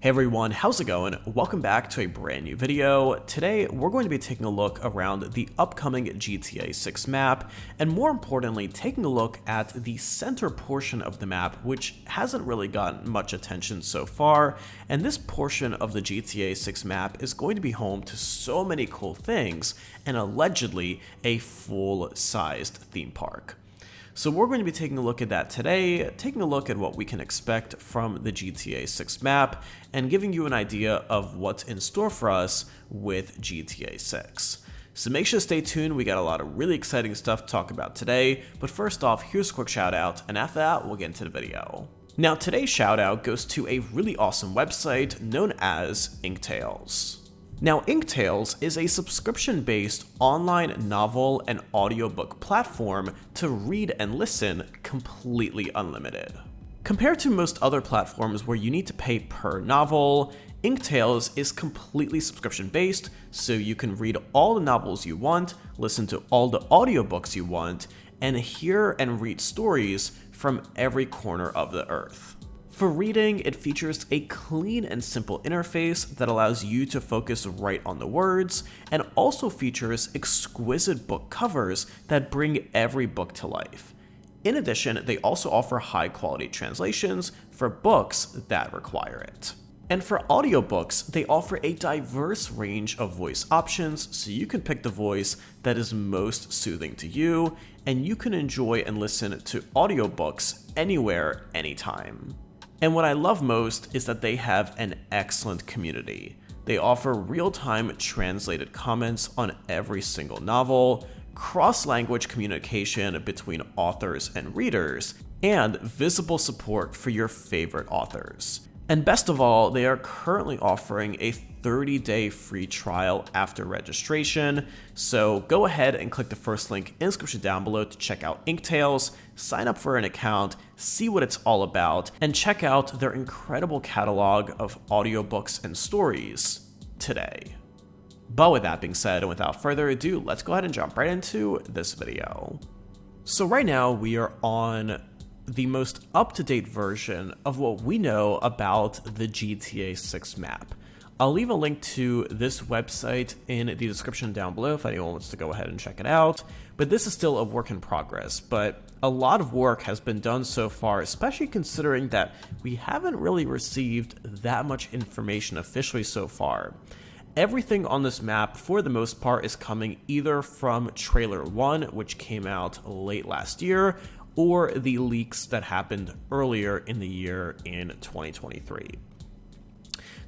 Hey everyone, how's it going? Welcome back to a brand new video. Today, we're going to be taking a look around the upcoming GTA 6 map, and more importantly, taking a look at the center portion of the map, which hasn't really gotten much attention so far, and this portion of the GTA 6 map is going to be home to so many cool things, and allegedly a full-sized theme park. So we're going to be taking a look at that today, taking a look at what we can expect from the GTA 6 map, and giving you an idea of what's in store for us with GTA 6. So make sure to stay tuned, we got a lot of really exciting stuff to talk about today, but first off, here's a quick shout out, and after that, we'll get into the video. Now today's shout out goes to a really awesome website known as Inktails. Now, Inktails is a subscription-based online novel and audiobook platform to read and listen completely unlimited. Compared to most other platforms where you need to pay per novel, Inktails is completely subscription-based, so you can read all the novels you want, listen to all the audiobooks you want, and hear and read stories from every corner of the earth. For reading, it features a clean and simple interface that allows you to focus right on the words, and also features exquisite book covers that bring every book to life. In addition, they also offer high-quality translations for books that require it. And for audiobooks, they offer a diverse range of voice options, so you can pick the voice that is most soothing to you, and you can enjoy and listen to audiobooks anywhere, anytime. And what I love most is that they have an excellent community. They offer real-time translated comments on every single novel, cross-language communication between authors and readers, and visible support for your favorite authors. And best of all, they are currently offering a 30-day free trial after registration, so go ahead and click the first link in the description down below to check out Inktails, sign up for an account, see what it's all about, and check out their incredible catalog of audiobooks and stories today. But with that being said, and without further ado, let's go ahead and jump right into this video. So right now we are on the most up-to-date version of what we know about the GTA 6 map. I'll leave a link to this website in the description down below if anyone wants to go ahead and check it out, but this is still a work in progress, but a lot of work has been done so far, especially considering that we haven't really received that much information officially so far. Everything on this map, for the most part, is coming either from Trailer 1, which came out late last year, or the leaks that happened earlier in the year in 2023.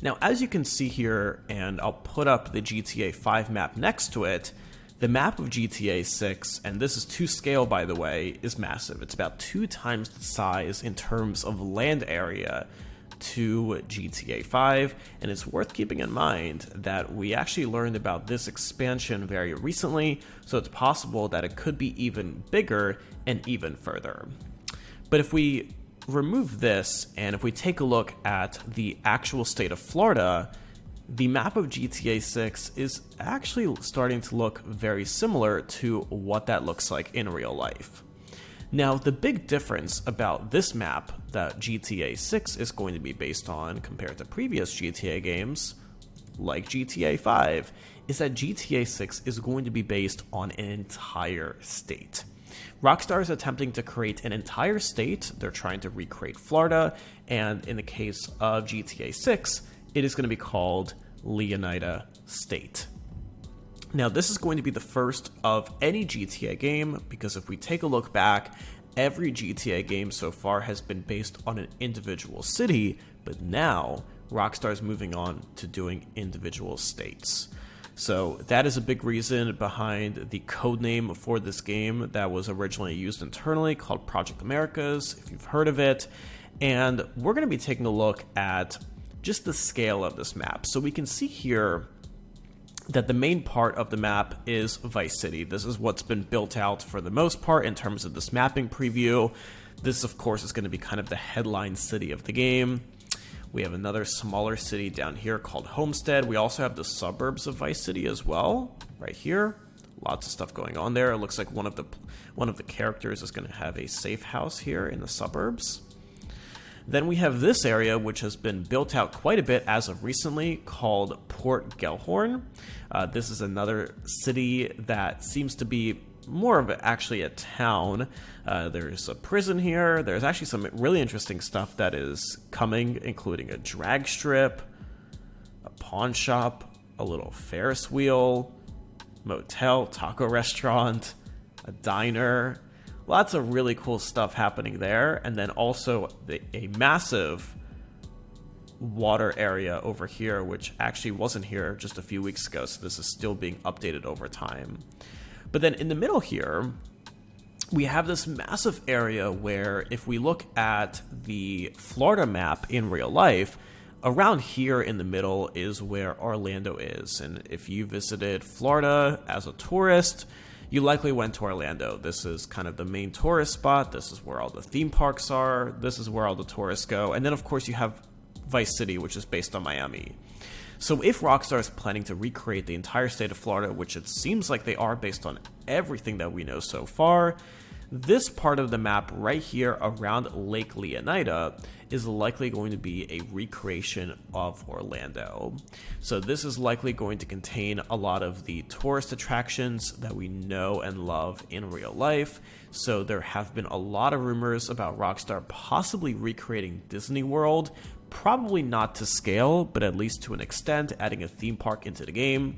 Now, as you can see here, and I'll put up the GTA 5 map next to it, the map of GTA 6, and this is to scale by the way, is massive. It's about 2 times the size in terms of land area to GTA 5, and it's worth keeping in mind that we actually learned about this expansion very recently, so it's possible that it could be even bigger and even further. But if we remove this, and if we take a look at the actual state of Florida, the map of GTA 6 is actually starting to look very similar to what that looks like in real life. Now, the big difference about this map that GTA 6 is going to be based on compared to previous GTA games, like GTA 5, is that GTA 6 is going to be based on an entire state. Rockstar is attempting to create an entire state. They're trying to recreate Florida, and in the case of GTA 6, it is going to be called Leonida State. Now, this is going to be the first of any GTA game, because if we take a look back, every GTA game so far has been based on an individual city, but now Rockstar is moving on to doing individual states. So that is a big reason behind the codename for this game that was originally used internally, called Project Americas, if you've heard of it. And we're going to be taking a look at just the scale of this map. So we can see here that the main part of the map is Vice City. This is what's been built out for the most part in terms of this mapping preview. This, of course, is going to be kind of the headline city of the game. We have another smaller city down here called Homestead. We also have the suburbs of Vice City as well, right here. Lots of stuff going on there. It looks like one of the characters is going to have a safe house here in the suburbs. Then we have this area, which has been built out quite a bit as of recently, called Port Gellhorn. This is another city that seems to be more of actually a town. There's a prison here. There's actually some really interesting stuff that is coming, including a drag strip, a pawn shop, a little Ferris wheel, motel, taco restaurant, a diner. Lots of really cool stuff happening there. And then also a massive water area over here, which actually wasn't here just a few weeks ago. So this is still being updated over time. But then in the middle here, we have this massive area where if we look at the Florida map in real life, around here in the middle is where Orlando is. And if you visited Florida as a tourist, you likely went to Orlando. This is kind of the main tourist spot. This is where all the theme parks are. This is where all the tourists go. And then, of course, you have Vice City, which is based on Miami. So if Rockstar is planning to recreate the entire state of Florida, which it seems like they are based on everything that we know so far, this part of the map right here around Lake Leonida is likely going to be a recreation of Orlando. So this is likely going to contain a lot of the tourist attractions that we know and love in real life. So there have been a lot of rumors about Rockstar possibly recreating Disneyworld, probably not to scale, but at least to an extent, adding a theme park into the game.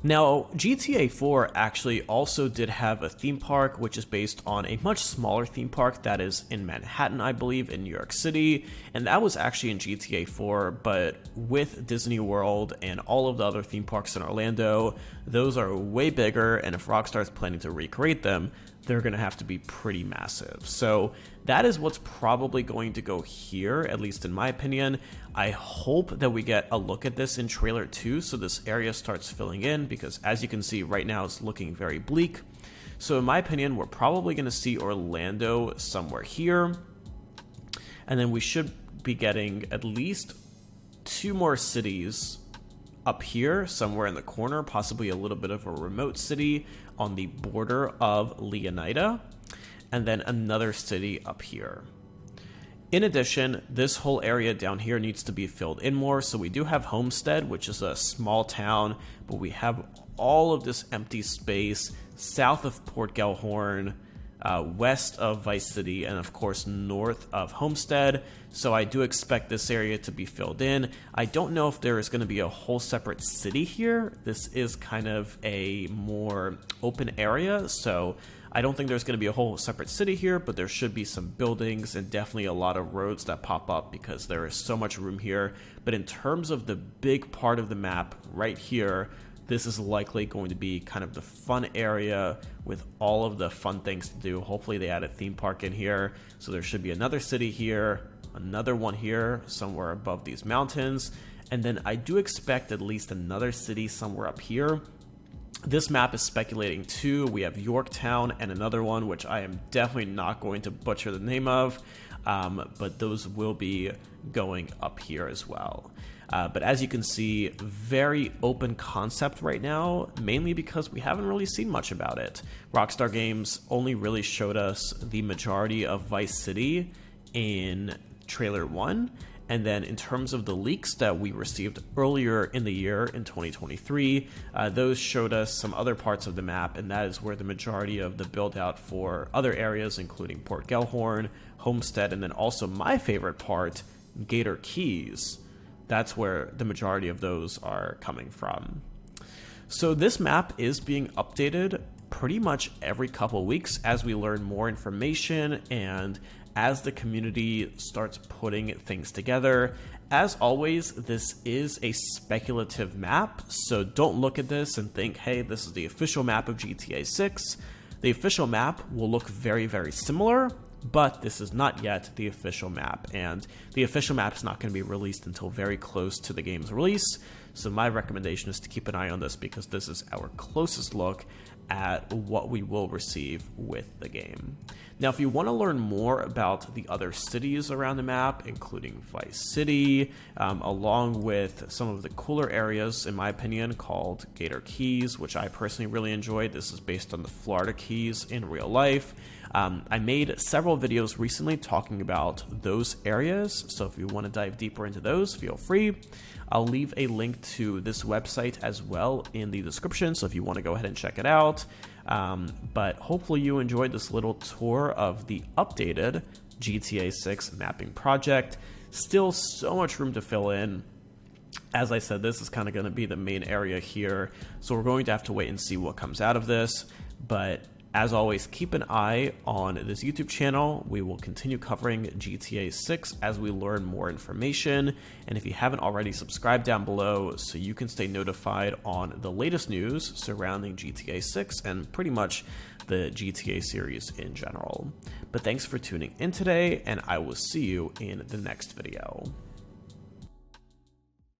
Now, GTA 4 actually also did have a theme park, which is based on a much smaller theme park that is in Manhattan, I believe, in New York City, and that was actually in GTA 4, but with Disney World and all of the other theme parks in Orlando, those are way bigger, and if Rockstar is planning to recreate them, they're going to have to be pretty massive. So that is what's probably going to go here, at least in my opinion. I hope that we get a look at this in trailer 2 so this area starts filling in, because as you can see right now it's looking very bleak. So in my opinion, we're probably going to see Orlando somewhere here, and then we should be getting at least 2 more cities up here somewhere in the corner, possibly a little bit of a remote city on the border of Leonida, and then another city up here. In addition, this whole area down here needs to be filled in more. So we do have Homestead, which is a small town, but we have all of this empty space south of Port Gellhorn, west of Vice City, and of course north of Homestead. So I do expect this area to be filled in. I don't know if there is going to be a whole separate city here. This is kind of a more open area, so I don't think there's going to be a whole separate city here, but there should be some buildings and definitely a lot of roads that pop up because there is so much room here. But in terms of the big part of the map right here, this is likely going to be kind of the fun area with all of the fun things to do. Hopefully they add a theme park in here. So there should be another city here, another one here somewhere above these mountains. And then I do expect at least another city somewhere up here. This map is speculating too. We have Yorktown and another one, which I am definitely not going to butcher the name of, but those will be going up here as well. But as you can see, very open concept right now, mainly because we haven't really seen much about it. Rockstar Games only really showed us the majority of Vice City in trailer 1. And then in terms of the leaks that we received earlier in the year in 2023, those showed us some other parts of the map, and that is where the majority of the build out for other areas, including Port Gellhorn, Homestead, and then also my favorite part, Gator Keys. That's where the majority of those are coming from. So this map is being updated pretty much every couple weeks as we learn more information and as the community starts putting things together. As always, this is a speculative map, so don't look at this and think, hey, this is the official map of GTA 6. The official map will look very, very similar, but this is not yet the official map, and the official map is not going to be released until very close to the game's release. So my recommendation is to keep an eye on this because this is our closest look at what we will receive with the game. Now, if you want to learn more about the other cities around the map, including Vice City, along with some of the cooler areas, in my opinion, called Gator Keys, which I personally really enjoyed. This is based on the Florida Keys in real life. I made several videos recently talking about those areas, so if you want to dive deeper into those, feel free. I'll leave a link to this website as well in the description, so if you want to go ahead and check it out. But hopefully you enjoyed this little tour of the updated GTA 6 mapping project. Still so much room to fill in. As I said, this is kind of going to be the main area here, so we're going to have to wait and see what comes out of this. But as always, keep an eye on this YouTube channel. We will continue covering GTA 6 as we learn more information. And if you haven't already, subscribe down below so you can stay notified on the latest news surrounding GTA 6 and pretty much the GTA series in general. But thanks for tuning in today, and I will see you in the next video.